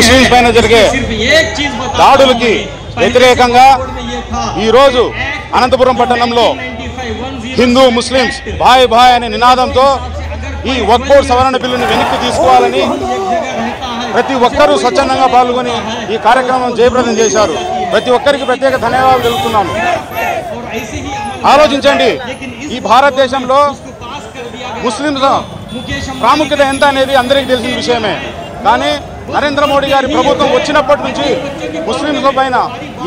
Muslims పైన జరిగే దాడులకి వ్యతిరేకంగా ఈరోజు అనంతపురం పట్టణంలో హిందూ ముస్లింస్ భాయ్ భాయ్ అనే నినాదంతో ఈ వక్ఫ్ బోర్డు సవరణ బిల్లుని వెనక్కి తీసుకోవాలని ప్రతి ఒక్కరూ స్వచ్ఛందంగా పాల్గొని ఈ కార్యక్రమం జయప్రదం చేశారు. ప్రతి ఒక్కరికి ప్రత్యేక ధన్యవాదాలు తెలుపుతున్నాను. ఆలోచించండి, ఈ భారతదేశంలో ముస్లింల ప్రాముఖ్యత ఎంత అనేది అందరికీ తెలిసిన విషయమే. కానీ నరేంద్ర మోడీ గారి ప్రభుత్వం వచ్చినప్పటి నుంచి ముస్లింల పైన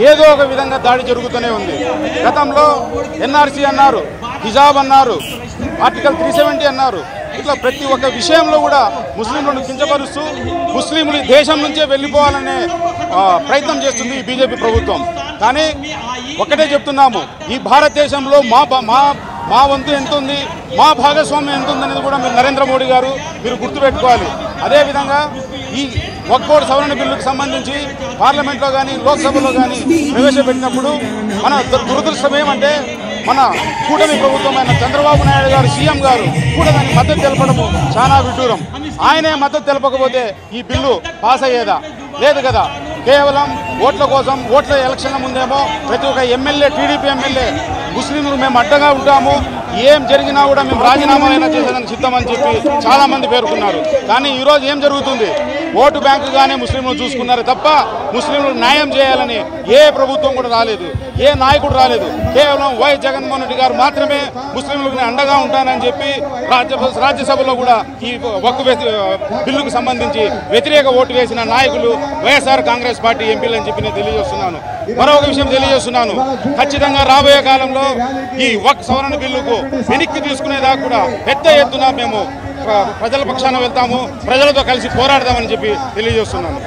ఏదో ఒక విధంగా దాడి జరుగుతూనే ఉంది. గతంలో ఎన్ఆర్సీ అన్నారు, హిజాబ్ అన్నారు, ఆర్టికల్ 370 అన్నారు. ఇట్లా ప్రతి ఒక్క విషయంలో కూడా ముస్లింలను కించపరుస్తూ ముస్లింలు దేశం నుంచే వెళ్ళిపోవాలనే ప్రయత్నం చేస్తుంది ఈ బీజేపీ ప్రభుత్వం. కానీ ఒకటే చెప్తున్నాము, ఈ భారతదేశంలో మా వంతు ఎంత ఉంది, మా భాగస్వామ్యం ఎంత ఉంది అనేది కూడా మీరు నరేంద్ర మోడీ గారు మీరు గుర్తుపెట్టుకోవాలి. అదేవిధంగా ఈ వక్ఫ్ బోర్డు సవరణ బిల్లుకు సంబంధించి పార్లమెంట్లో కానీ లోక్సభలో కానీ ప్రవేశపెట్టినప్పుడు మన దురదృష్టం ఏమంటే మన కూటమి ప్రభుత్వమైన చంద్రబాబు నాయుడు గారు సీఎం గారు కూడా దానికి మద్దతు తెలపడము చాలా విడ్డూరం. ఆయనే మద్దతు తెలపకపోతే ఈ బిల్లు పాస్ అయ్యేదా? లేదు కదా. కేవలం ఓట్ల కోసం, ఓట్ల ఎలక్షన్ల ముందేమో ప్రతి ఒక్క ఎమ్మెల్యే, టీడీపీ ఎమ్మెల్యే ముస్లింలు మేము అడ్డగా ఉంటాము, ఏం జరిగినా కూడా మేము రాజీనామా అయినా చేసేదానికి సిద్ధమని చెప్పి చాలామంది పేర్కొన్నారు. కానీ ఈరోజు ఏం జరుగుతుంది? ఓటు బ్యాంకుగానే ముస్లింలు చూసుకున్నారు తప్ప ముస్లింలకు న్యాయం చేయాలని ఏ ప్రభుత్వం కూడా రాలేదు, ఏ నాయకుడు రాలేదు. కేవలం వైఎస్ జగన్మోహన్ రెడ్డి గారు మాత్రమే ముస్లింలకు అండగా ఉంటానని చెప్పి రాజ్యసభలో కూడా ఈ వక్ఫ్ బిల్లుకు సంబంధించి వ్యతిరేక ఓటు వేసిన నాయకులు వైఎస్ఆర్ కాంగ్రెస్ పార్టీ ఎంపీలు అని చెప్పి నేను తెలియజేస్తున్నాను. మరొక విషయం తెలియజేస్తున్నాను, ఖచ్చితంగా రాబోయే కాలంలో ఈ వక్ఫ్ సవరణ బిల్లుకు వెనక్కి తీసుకునేదాకా కూడా పెద్ద ఎత్తున మేము ప్రజల పక్షాన వెళ్తాము, ప్రజలతో కలిసి పోరాడదామని చెప్పి తెలియజేస్తున్నాను.